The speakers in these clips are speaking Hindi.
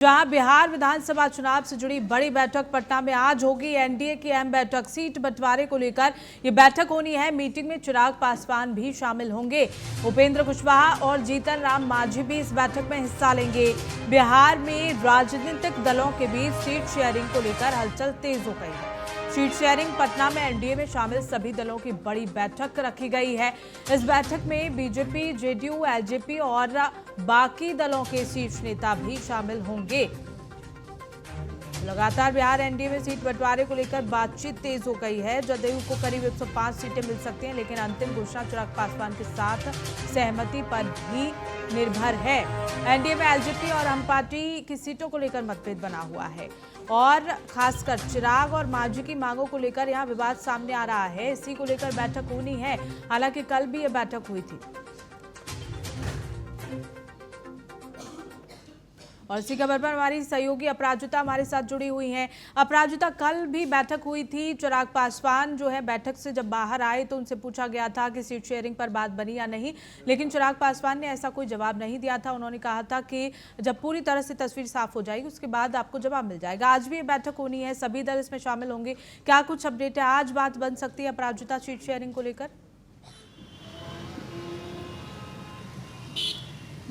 जहां बिहार विधानसभा चुनाव से जुड़ी बड़ी बैठक पटना में आज होगी। एनडीए की अहम बैठक सीट बंटवारे को लेकर ये बैठक होनी है। मीटिंग में चिराग पासवान भी शामिल होंगे। उपेंद्र कुशवाहा और जीतन राम मांझी भी इस बैठक में हिस्सा लेंगे। बिहार में राजनीतिक दलों के बीच सीट शेयरिंग को लेकर हलचल तेज हो गई है। सीट शेयरिंग पटना में एनडीए में शामिल सभी दलों की बड़ी बैठक रखी गई है। इस बैठक में बीजेपी, जेडीयू, एलजेपी और बाकी दलों के शीर्ष नेता भी शामिल होंगे। लगातार बिहार एनडीए में सीट बंटवारे को लेकर बातचीत तेज हो गई है। जदयू को करीब 105 सीटें मिल सकती हैं, लेकिन अंतिम घोषणा चिराग पासवान के साथ सहमति पर भी निर्भर है। एनडीए में एलजेपी और हम पार्टी की सीटों को लेकर मतभेद बना हुआ है और खासकर चिराग और मांझी की मांगों को लेकर यहां विवाद सामने आ रहा है। इसी को लेकर बैठक होनी है। हालांकि कल भी यह बैठक हुई थी और इसी खबर पर हमारी सहयोगी अपराजिता हमारे साथ जुड़ी हुई हैं। अपराजिता, कल भी बैठक हुई थी। चिराग पासवान जो है बैठक से जब बाहर आए तो उनसे पूछा गया था कि सीट शेयरिंग पर बात बनी या नहीं, लेकिन चिराग पासवान ने ऐसा कोई जवाब नहीं दिया था। उन्होंने कहा था कि जब पूरी तरह से तस्वीर साफ हो जाएगी उसके बाद आपको जवाब मिल जाएगा। आज भी ये बैठक होनी है, सभी दल इसमें शामिल होंगे। क्या कुछ अपडेट है, आज बात बन सकती है अपराजिता सीट शेयरिंग को लेकर?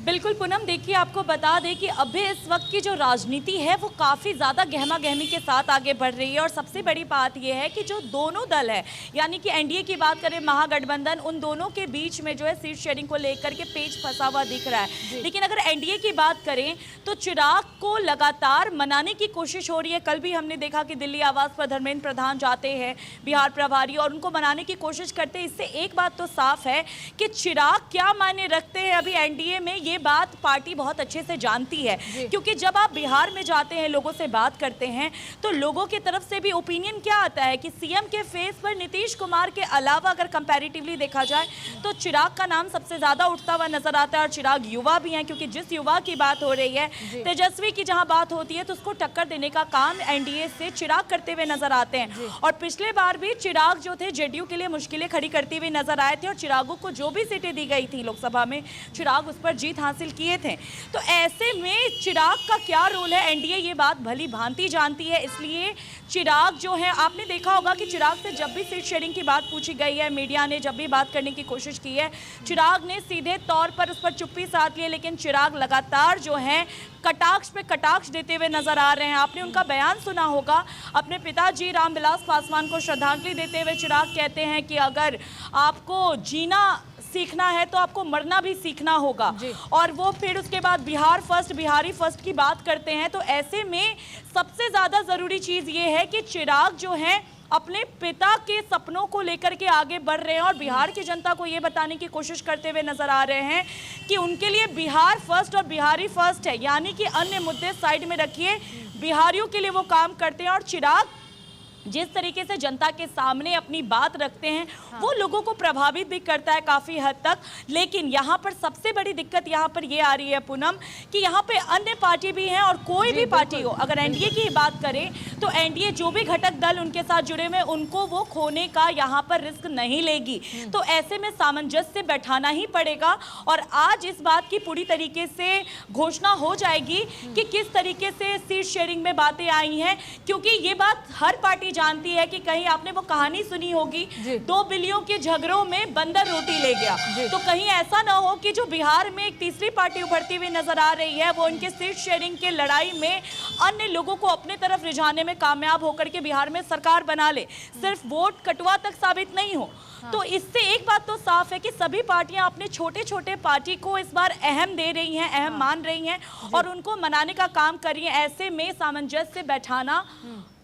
बिल्कुल पूनम, देखिए आपको बता दें कि अभी इस वक्त की जो राजनीति है वो काफ़ी ज़्यादा गहमा गहमी के साथ आगे बढ़ रही है। और सबसे बड़ी बात यह है कि जो दोनों दल है, यानी कि एनडीए की बात करें, महागठबंधन, उन दोनों के बीच में जो है सीट शेयरिंग को लेकर के पेच फंसा हुआ दिख रहा है। लेकिन अगर एनडीए की बात करें तो चिराग को लगातार मनाने की कोशिश हो रही है। कल भी हमने देखा कि दिल्ली आवास पर धर्मेंद्र प्रधान जाते हैं, बिहार प्रभारी, और उनको मनाने की कोशिश करते हैं। इससे एक बात तो साफ है कि चिराग क्या मायने रखते हैं अभी एनडीए में, ये बात पार्टी बहुत अच्छे से जानती है। क्योंकि जब आप बिहार में जाते हैं, लोगों से बात करते हैं, तो लोगों की तरफ से भी ओपिनियन क्या आता है कि सीएम के फेस पर नीतीश कुमार के अलावा अगर कंपैरेटिवली देखा जाए तो चिराग का नाम सबसे ज्यादा उठता हुआ नजर आता है। और चिराग युवा भी हैं, क्योंकि जिस युवा की बात हो रही है, तेजस्वी की जहां बात होती है तो उसको टक्कर देने का काम एनडीए से चिराग करते हुए नजर आते हैं। और पिछले बार भी चिराग जो थे जेडीयू के लिए मुश्किलें खड़ी करते हुए नजर आए थे और चिरागों को जो भी सीटें दी गई थी लोकसभा में, चिराग उस पर जीत हासिल किए थे। तो ऐसे में चिराग का क्या रोल है, एनडीए ये बात भली भांति जानती है। इसलिए चिराग जो है, आपने देखा होगा कि चिराग से जब भी सीट शेयरिंग की बात पूछी गई है, मीडिया ने जब भी बात करने की कोशिश की है, चिराग ने सीधे तौर पर उस पर चुप्पी साध ली है। लेकिन चिराग लगातार जो है कटाक्ष पे कटाक्ष देते हुए नजर आ रहे हैं। आपने उनका बयान सुना होगा, अपने पिताजी रामविलास पासवान को श्रद्धांजलि देते हुए चिराग कहते हैं कि अगर आपको जीना सीखना है तो आपको मरना भी सीखना होगा। और वो फिर उसके बाद बिहार फर्स्ट, बिहारी फर्स्ट की बात करते हैं। तो ऐसे में सबसे ज्यादा जरूरी चीज ये है कि चिराग जो है अपने पिता के सपनों को लेकर के आगे बढ़ रहे हैं और बिहार की जनता को ये बताने की कोशिश करते हुए नजर आ रहे हैं कि उनके लिए बिहार फर्स्ट और बिहारी फर्स्ट है। यानी कि अन्य मुद्दे साइड में रखिए, बिहारियों के लिए वो काम करते हैं। और चिराग जिस तरीके से जनता के सामने अपनी बात रखते हैं, वो लोगों को प्रभावित भी करता है काफ़ी हद तक। लेकिन यहाँ पर सबसे बड़ी दिक्कत यहाँ पर ये आ रही है पूनम कि यहाँ पे अन्य पार्टी भी हैं और कोई भी पार्टी हो, अगर एनडीए की बात करें तो एनडीए जो भी घटक दल उनके साथ जुड़े हुए, उनको वो खोने का यहाँ पर रिस्क नहीं लेगी। तो ऐसे में सामंजस्य बैठाना ही पड़ेगा। और आज इस बात की पूरी तरीके से घोषणा हो जाएगी कि किस तरीके से सीट शेयरिंग में बातें आई हैं, क्योंकि ये बात हर पार्टी जानती है कि कहीं आपने वो कहानी सुनी होगी, 2 बिल्लियों के झगड़ों में बंदर रोटी ले गया। तो कहीं ऐसा ना हो कि जो बिहार में एक तीसरी पार्टी उभरती हुई नजर आ रही है, वो इनके सीट शेयरिंग के लड़ाई में अन्य लोगों को अपने तरफ रिझाने में कामयाब होकर के बिहार में सरकार बना ले, सिर्फ वोट कटवा तक साबित नहीं हो। तो इससे एक बात तो साफ है कि सभी पार्टियां अपने छोटे छोटे पार्टी को इस बार अहम दे रही हैं, अहम मान रही हैं और उनको मनाने का काम कर रही हैं। ऐसे में सामंजस्य बैठाना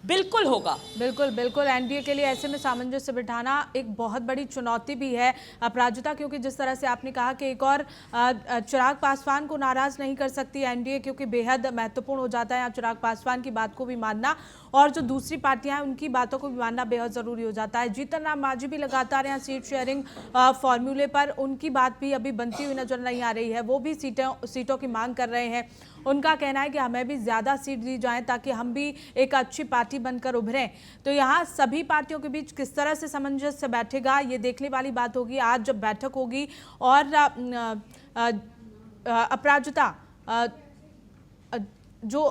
बिल्कुल होगा। बिल्कुल बिल्कुल, एनडीए के लिए ऐसे में सामंजस्य बिठाना एक बहुत बड़ी चुनौती भी है अपराजिता, क्योंकि जिस तरह से आपने कहा कि एक और चिराग पासवान को नाराज नहीं कर सकती एनडीए, क्योंकि बेहद महत्वपूर्ण हो जाता है चिराग पासवान की बात को भी मानना और जो दूसरी पार्टियां हैं उनकी बातों को भी मानना बेहद जरूरी हो जाता है। जीतन राम मांझी भी लगातार यहाँ सीट शेयरिंग फॉर्मूले पर उनकी बात भी अभी बनती हुई नजर नहीं आ रही है। वो भी सीटों की मांग कर रहे हैं। उनका कहना है कि हमें भी ज़्यादा सीट दी जाए ताकि हम भी एक अच्छी पार्टी बनकर उभरें। तो यहाँ सभी पार्टियों के बीच किस तरह से सामंजस्य बैठेगा, ये देखने वाली बात होगी आज जब बैठक होगी। और अपराजिता, जो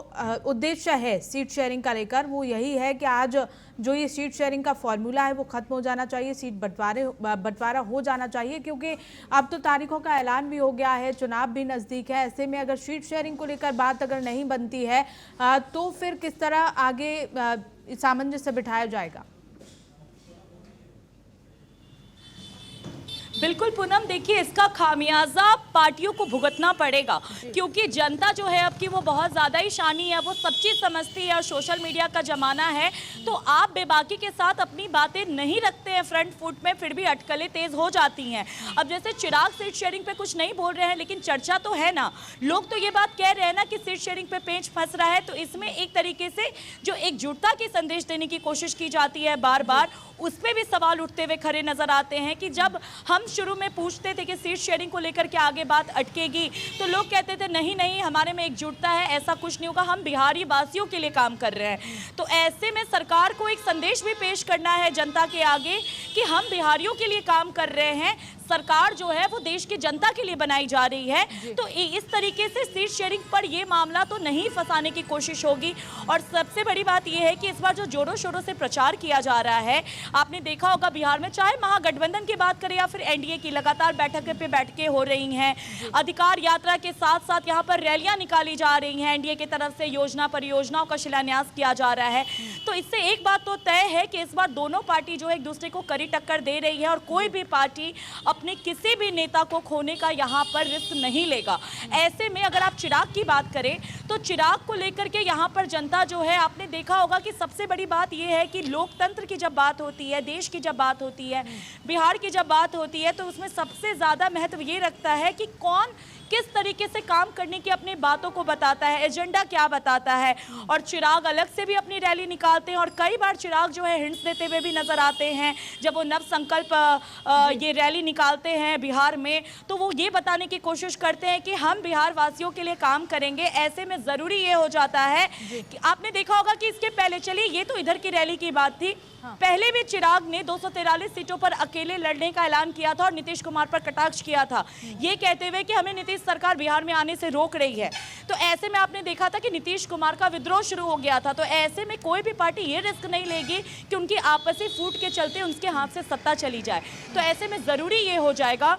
उद्देश्य है सीट शेयरिंग का लेकर वो यही है कि आज जो ये सीट शेयरिंग का फॉर्मूला है वो खत्म हो जाना चाहिए, सीट बंटवारा हो जाना चाहिए, क्योंकि अब तो तारीखों का ऐलान भी हो गया है, चुनाव भी नज़दीक है। ऐसे में अगर सीट शेयरिंग को लेकर बात अगर नहीं बनती है तो फिर किस तरह आगे सामंजस्य बिठाया जाएगा? बिल्कुल पूनम, देखिए इसका खामियाजा पार्टियों को भुगतना पड़ेगा, क्योंकि जनता जो है अब की वो बहुत ज़्यादा ही शानी है, वो सब चीज़ समझती है और सोशल मीडिया का ज़माना है। तो आप बेबाकी के साथ अपनी बातें नहीं रखते हैं फ्रंट फुट में, फिर भी अटकलें तेज़ हो जाती हैं। अब जैसे चिराग सीट शेयरिंग पे कुछ नहीं बोल रहे हैं, लेकिन चर्चा तो है ना, लोग तो ये बात कह रहे हैं ना कि सीट शेयरिंग पे पेंच फंस रहा है। तो इसमें एक तरीके से जो एकजुटता की संदेश देने की कोशिश की जाती है बार बार, उस पर भी सवाल उठते हुए खड़े नजर आते हैं कि जब हम शुरू में पूछते थे कि सीट शेयरिंग को लेकर के आगे बात अटकेगी, तो लोग कहते थे नहीं नहीं हमारे में एकजुटता है, ऐसा कुछ नहीं होगा, हम बिहारी वासियों के लिए काम कर रहे हैं। तो ऐसे में सरकार को एक संदेश भी पेश करना है जनता के आगे कि हम बिहारियों के लिए काम कर रहे हैं, सरकार जो है वो देश की जनता के लिए बनाई जा रही है। तो इस तरीके से सीट शेयरिंग पर ये मामला तो नहीं फंसाने की कोशिश होगी। और सबसे बड़ी बात ये है कि इस बार जो जोरों शोरों से प्रचार किया जा रहा है, आपने देखा होगा बिहार में, चाहे महागठबंधन की बात करें या फिर एनडीए की, लगातार बैठकें पे बैठकें हो रही हैं, अधिकार यात्रा के साथ साथ यहाँ पर रैलियां निकाली जा रही हैं, एनडीए की तरफ से योजना परियोजनाओं का शिलान्यास किया जा रहा है। तो इससे एक बात तो तय है कि इस बार दोनों पार्टी जो है एक दूसरे को कड़ी टक्कर दे रही है और कोई भी पार्टी अपने किसी भी नेता को खोने का यहाँ पर रिस्क नहीं लेगा। ऐसे में अगर आप चिराग की बात करें तो चिराग को लेकर के यहाँ पर जनता जो है, आपने देखा होगा कि सबसे बड़ी बात यह है कि लोकतंत्र की जब बात होती है, देश की जब बात होती है, बिहार की जब बात होती है, तो उसमें सबसे ज़्यादा महत्व ये रखता है कि कौन किस तरीके से काम करने की अपनी बातों को बताता है, एजेंडा क्या बताता है। और चिराग अलग से भी अपनी रैली निकालते हैं और कई बार चिराग जो है हिंट्स देते हुए भी नजर आते हैं। जब वो नव संकल्प ये रैली निकालते हैं बिहार में, तो वो ये बताने की कोशिश करते हैं कि हम बिहार वासियों के लिए काम करेंगे। ऐसे में ज़रूरी ये हो जाता है कि आपने देखा होगा कि इसके पहले, चलिए ये तो इधर की रैली की बात थी, पहले भी चिराग ने 243 सीटों पर अकेले लड़ने का ऐलान किया था और नीतीश कुमार पर कटाक्ष किया था, ये कहते हुए कि हमें नीतीश सरकार बिहार में आने से रोक रही है। तो ऐसे में आपने देखा था कि नीतीश कुमार का विद्रोह शुरू हो गया था। तो ऐसे में कोई भी पार्टी ये रिस्क नहीं लेगी कि उनकी आपसी फूट के चलते उनके हाथ से सत्ता चली जाए। तो ऐसे में ज़रूरी ये हो जाएगा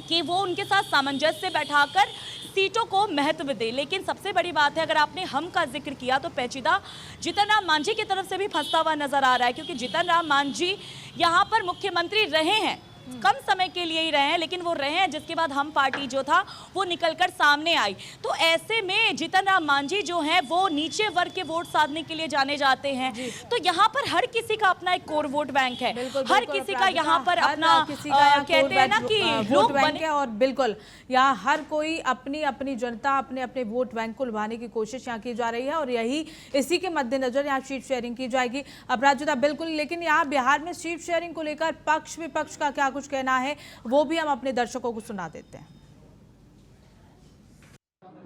कि वो उनके साथ सामंजस्य बैठाकर सीटों को महत्व दे। लेकिन सबसे बड़ी बात है, अगर आपने हम का जिक्र किया तो पेचीदा जीतन राम मांझी की तरफ से भी फंसता हुआ नजर आ रहा है, क्योंकि जीतन राम मांझी यहाँ पर मुख्यमंत्री रहे हैं, कम समय के लिए ही रहे हैं, लेकिन वो रहे हैं जिसके बाद हम पार्टी जो था वो निकलकर सामने आई। तो ऐसे में जीतन राम मांझी जो हैं वो नीचे वर्ग के वोट साधने के लिए जाने जाते हैं। तो यहाँ पर हर किसी का अपना एक कोर वोट बैंक है, हर किसी का यहाँ पर अपना कहते हैं ना कि वोट बैंक है। और बिल्कुल यहाँ हर कोई अपनी अपनी जनता अपने अपने वोट बैंक को लुभाने की कोशिश यहाँ की जा रही है और यही इसी के मद्देनजर यहाँ सीट शेयरिंग की जाएगी। अपराजिता, बिल्कुल, लेकिन यहाँ बिहार में सीट शेयरिंग को लेकर पक्ष विपक्ष का क्या कुछ कहना है वो भी हम अपने दर्शकों को सुना देते हैं।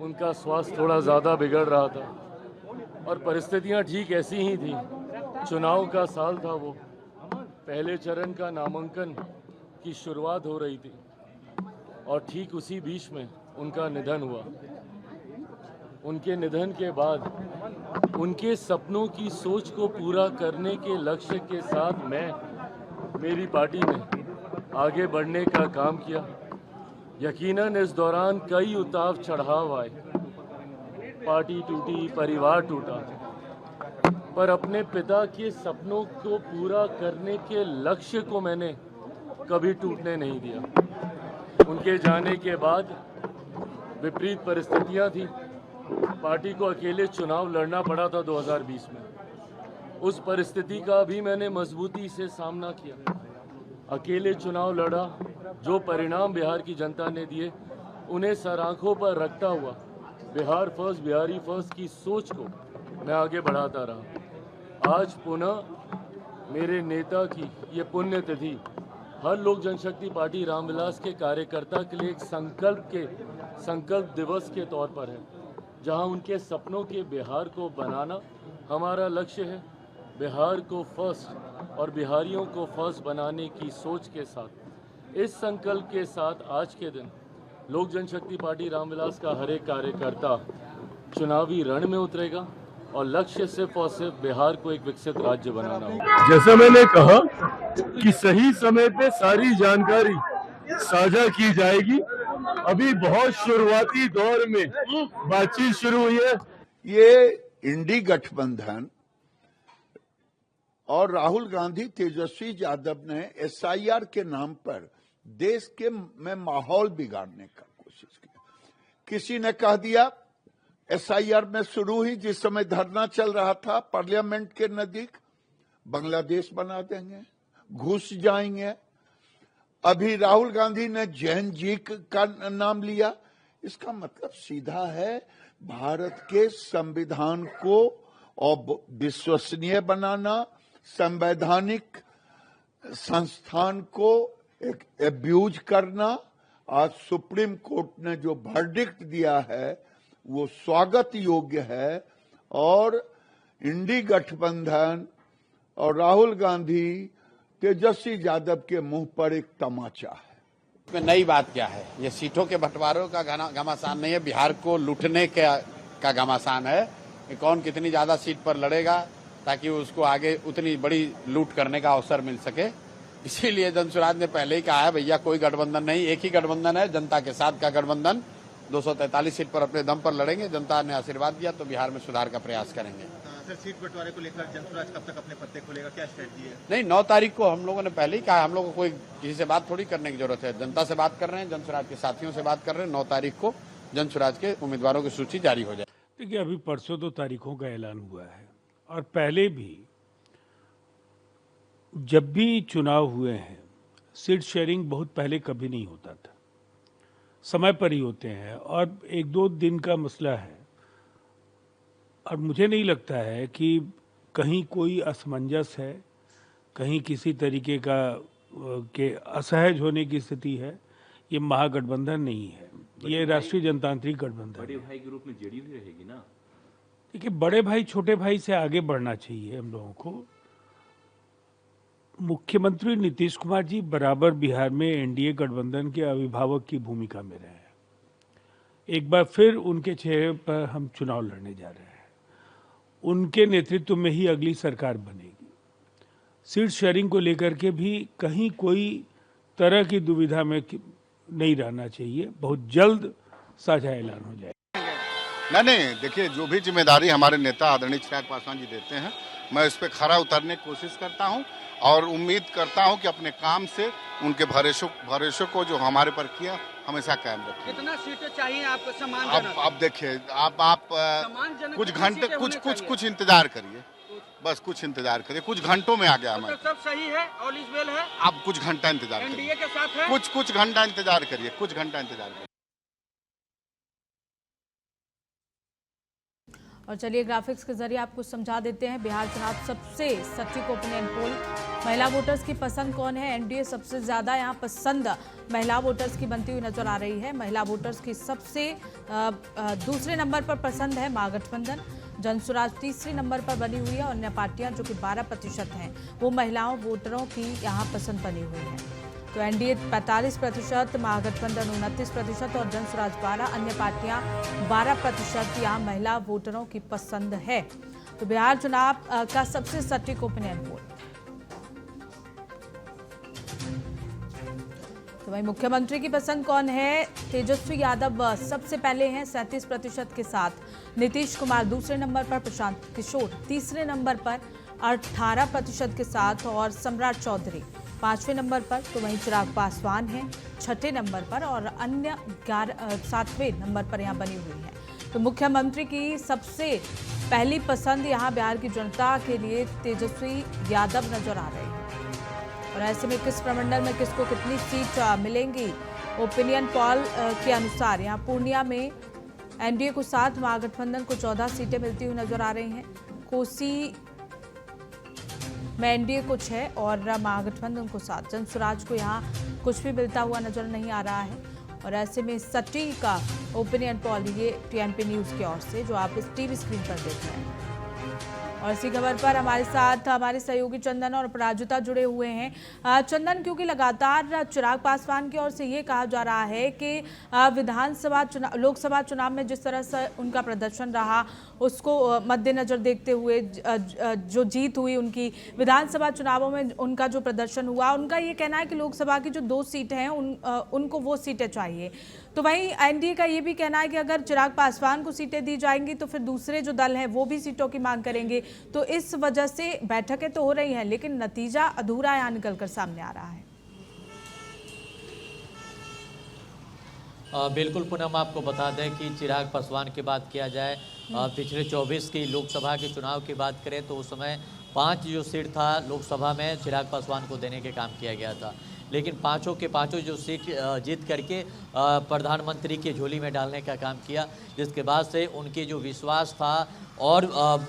उनका स्वास्थ्य थोड़ा ज़्यादा बिगड़ रहा था और परिस्थितियां ठीक ऐसी ही थी। चुनाव का साल था, वो पहले चरण का नामांकन की शुरुआत हो रही थी और ठीक उसी बीच में उनका निधन हुआ। उनके निधन के बाद उनके सपनों की सोच को पूरा करने के लक्ष्य के साथ मेरी पार्टी ने आगे बढ़ने का काम किया। यकीनन इस दौरान कई उतार चढ़ाव आए, पार्टी टूटी, परिवार टूटा, पर अपने पिता के सपनों को पूरा करने के लक्ष्य को मैंने कभी टूटने नहीं दिया। उनके जाने के बाद विपरीत परिस्थितियां थी, पार्टी को अकेले चुनाव लड़ना पड़ा था 2020 में। उस परिस्थिति का भी मैंने मजबूती से सामना किया, अकेले चुनाव लड़ा। जो परिणाम बिहार की जनता ने दिए उन्हें सर आंखों पर रखता हुआ बिहार फर्स्ट, बिहारी फर्स्ट की सोच को मैं आगे बढ़ाता रहा। आज पुनः मेरे नेता की ये पुण्यतिथि हर लोक जनशक्ति पार्टी रामविलास के कार्यकर्ता के लिए एक संकल्प दिवस के तौर पर है, जहां उनके सपनों के बिहार को बनाना हमारा लक्ष्य है। बिहार को फर्स्ट और बिहारियों को फर्स्ट बनाने की सोच के साथ, इस संकल्प के साथ आज के दिन लोक जनशक्ति पार्टी रामविलास का हर एक कार्यकर्ता चुनावी रण में उतरेगा और लक्ष्य सिर्फ और सिर्फ बिहार को एक विकसित राज्य बनाना होगा। जैसा मैंने कहा कि सही समय पे सारी जानकारी साझा की जाएगी। अभी बहुत शुरुआती दौर में बातचीत शुरू हुई है। ये इंडी गठबंधन और राहुल गांधी तेजस्वी यादव ने एसआईआर के नाम पर देश के में माहौल बिगाड़ने का कोशिश किया। किसी ने कह दिया एसआईआर में शुरू ही जिस समय धरना चल रहा था पार्लियामेंट के नजदीक, बांग्लादेश बना देंगे, घुस जाएंगे। अभी राहुल गांधी ने जैन जी का नाम लिया। इसका मतलब सीधा है भारत के संविधान को और विश्वसनीय बनाना, संवैधानिक संस्थान को एक एब्यूज करना। आज सुप्रीम कोर्ट ने जो वर्डिक्ट दिया है वो स्वागत योग्य है और इंडी गठबंधन और राहुल गांधी तेजस्वी यादव के मुंह पर एक तमाचा है। इसमें नई बात क्या है? ये सीटों के बंटवारों का घमासान नहीं है, बिहार को लूटने का घमासान है कि कौन कितनी ज्यादा सीट पर लड़ेगा ताकि उसको आगे उतनी बड़ी लूट करने का अवसर मिल सके। इसीलिए जनसुराज ने पहले ही कहा है भैया कोई गठबंधन नहीं, एक ही गठबंधन है, जनता के साथ का गठबंधन। 243 सीट पर अपने दम पर लड़ेंगे। जनता ने आशीर्वाद दिया तो बिहार में सुधार का प्रयास करेंगे। सर, सीट बंटवारे को लेकर जनसुराज कब तक अपने पत्ते खोलेगा, क्या स्ट्रेटजी है? नहीं, 9 तारीख को हम लोगों ने पहले ही कहा, हम लोगों को कोई किसी से बात थोड़ी करने की जरूरत है। जनता से बात कर रहे हैं, जनसुराज के साथियों से बात कर रहे हैं। 9 तारीख को जनसुराज के उम्मीदवारों की सूची जारी हो जाए। देखिए, अभी परसों 2 तारीखों का ऐलान हुआ है और पहले भी जब भी चुनाव हुए हैं सीट शेयरिंग बहुत पहले कभी नहीं होता था, समय पर ही होते हैं और 1-2 दिन का मसला है। और मुझे नहीं लगता है कि कहीं कोई असमंजस है, कहीं किसी तरीके का के असहज होने की स्थिति है। ये महागठबंधन नहीं है, ये राष्ट्रीय जनतांत्रिक गठबंधन। बड़े भाई के रूप में जेडीयू रहेगी ना। देखिए, बड़े भाई छोटे भाई से आगे बढ़ना चाहिए हम लोगों को। मुख्यमंत्री नीतीश कुमार जी बराबर बिहार में एनडीए गठबंधन के अभिभावक की भूमिका में रहे हैं। एक बार फिर उनके चेहरे पर हम चुनाव लड़ने जा रहे हैं। उनके नेतृत्व में ही अगली सरकार बनेगी। सीट शेयरिंग को लेकर के भी कहीं कोई तरह की दुविधा में नहीं रहना चाहिए। बहुत जल्द साझा ऐलान हो जाए। नहीं, देखिए, जो भी जिम्मेदारी हमारे नेता आदरणीय चिराग पासवान जी देते हैं, मैं इस पे खरा उतरने की कोशिश करता हूं और उम्मीद करता हूं कि अपने काम से उनके भरोसे को जो हमारे पर किया हमेशा कायम रखें। कितना सीटें चाहिए आपको सम्मानजनक? अब देखिए, आप कुछ घंटे कुछ इंतजार करिए, बस कुछ इंतजार करिए। कुछ घंटों में आ गया हमारे। सब सही है, ऑल इज वेल है। आप कुछ घंटा इंतजार करिए, एनडीए के साथ है। कुछ घंटा इंतजार करिए, कुछ घंटा इंतजार करिए। और चलिए ग्राफिक्स के जरिए आपको समझा देते हैं बिहार चुनाव सबसे सटीक ओपिनियन पोल। महिला वोटर्स की पसंद कौन है? एनडीए सबसे ज़्यादा यहाँ पसंद महिला वोटर्स की बनती हुई नजर आ रही है। महिला वोटर्स की सबसे दूसरे नंबर पर पसंद है महागठबंधन। जनसुराज तीसरे नंबर पर बनी हुई है और अन्य पार्टियां जो कि 12% हैं वो महिलाओं वोटरों की यहाँ पसंद बनी हुई हैं। तो एनडीए 45%, महागठबंधन 29% और जनसुराज 12, अन्य पार्टियां 12% यहाँ महिला वोटरों की पसंद है। तो बिहार चुनाव का सबसे सटीक ओपिनियन पोल। तो वही मुख्यमंत्री की पसंद कौन है? तेजस्वी यादव सबसे पहले हैं 37% के साथ, नीतीश कुमार दूसरे नंबर पर, प्रशांत किशोर तीसरे नंबर पर 18% के साथ और सम्राट चौधरी 5वें नंबर पर। तो वहीं चिराग पासवान हैं 6ठे नंबर पर और अन्य 7वें नंबर पर यहाँ बनी हुई है। तो मुख्यमंत्री की सबसे पहली पसंद यहाँ बिहार की जनता के लिए तेजस्वी यादव नजर आ रहे हैं। और ऐसे में किस प्रमंडल में किसको कितनी सीट मिलेंगी? ओपिनियन पोल के अनुसार यहाँ पूर्णिया में एनडीए को 7, महागठबंधन को 14 सीटें मिलती हुई नजर आ रही हैं। कोसी में एनडीए को 6 और महागठबंधन को 7। जनसुराज को यहाँ कुछ भी मिलता हुआ नजर नहीं आ रहा है। और ऐसे में सटी का ओपिनियन पोल ये टीएनपी न्यूज़ की ओर से जो आप इस टीवी स्क्रीन पर देख रहे हैं। और इसी खबर पर हमारे साथ हमारे सहयोगी चंदन और अपराजिता जुड़े हुए हैं। चंदन, क्योंकि लगातार चिराग पासवान की ओर से ये कहा जा रहा है कि विधानसभा चुनाव, लोकसभा चुनाव में जिस तरह से उनका प्रदर्शन रहा उसको मद्देनजर देखते हुए जो जीत हुई उनकी, विधानसभा चुनावों में उनका जो प्रदर्शन हुआ, उनका ये कहना है कि लोकसभा की जो 2 सीटें हैं उनको वो सीटें चाहिए। तो वहीं एनडीए का ये भी कहना है कि अगर चिराग पासवान को सीटें दी जाएंगी तो फिर दूसरे जो दल हैं वो भी सीटों की मांग करेंगे। तो इस वजह से बैठकें तो हो रही हैं लेकिन नतीजा अधूरा यहाँ निकलकर सामने आ रहा है। बिल्कुल पूनम, आपको बता दें कि चिराग पासवान की बात किया जाए, पिछले 24 की लोकसभा के चुनाव की बात करें तो उस समय 5 जो सीट था लोकसभा में चिराग पासवान को देने के काम किया गया था, लेकिन पांचों के पांचों जो सीट जीत करके प्रधानमंत्री के झोली में डालने का काम किया, जिसके बाद से उनके जो विश्वास था और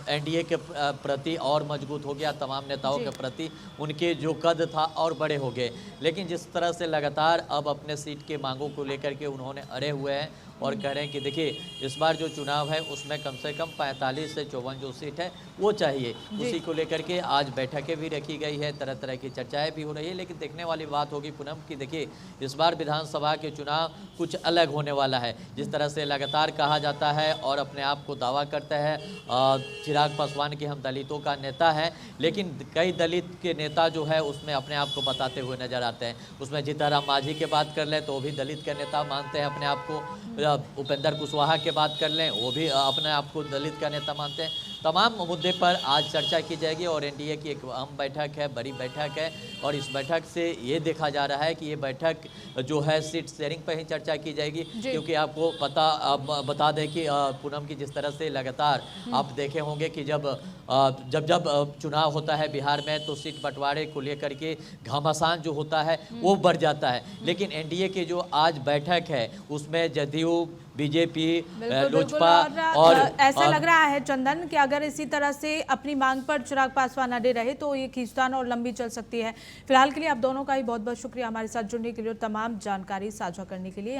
एनडीए के प्रति और मजबूत हो गया, तमाम नेताओं के प्रति उनके जो कद था और बड़े हो गए। लेकिन जिस तरह से लगातार अब अपने सीट के मांगों को लेकर के उन्होंने अड़े हुए हैं और कह रहे हैं कि देखिए इस बार जो चुनाव है उसमें कम से कम 45 से 54 जो सीट है वो चाहिए। उसी को लेकर के आज बैठकें भी रखी गई है, तरह तरह की चर्चाएं भी हो रही है। लेकिन देखने वाली बात होगी पूनम कि देखिए इस बार विधानसभा के चुनाव कुछ अलग होने वाला है। जिस तरह से लगातार कहा जाता है और अपने आप को दावा करता है चिराग पासवान के हम दलितों का नेता है, लेकिन कई दलित के नेता जो है उसमें अपने आप को बताते हुए नजर आते हैं। उसमें जीताराम मांझी की बात कर लें तो वो भी दलित के नेता मानते हैं अपने आप को, उपेंद्र कुशवाहा की बात कर लें वो भी अपने आप को दलित का नेता मानते हैं। तमाम मुद्दे पर आज चर्चा की जाएगी और एनडीए की एक अहम बैठक है, बड़ी बैठक है और इस बैठक से ये देखा जा रहा है कि ये बैठक जो है सीट शेयरिंग पर ही चर्चा की जाएगी, क्योंकि आपको बता दें कि पूनम की जिस तरह से लगातार आप देखे होंगे कि जब चुनाव होता है बिहार में तो सीट बंटवारे को लेकर के घमासान जो होता है वो बढ़ जाता है। लेकिन एनडीए की जो आज बैठक है उसमें जदयू, बीजेपी, लोजपा और ऐसा लग रहा है चंदन कि अगर इसी तरह से अपनी मांग पर चिराग पासवान अड़े रहे तो ये खींचतान और लंबी चल सकती है। फिलहाल के लिए आप दोनों का ही बहुत बहुत शुक्रिया हमारे साथ जुड़ने के लिए और तमाम जानकारी साझा करने के लिए।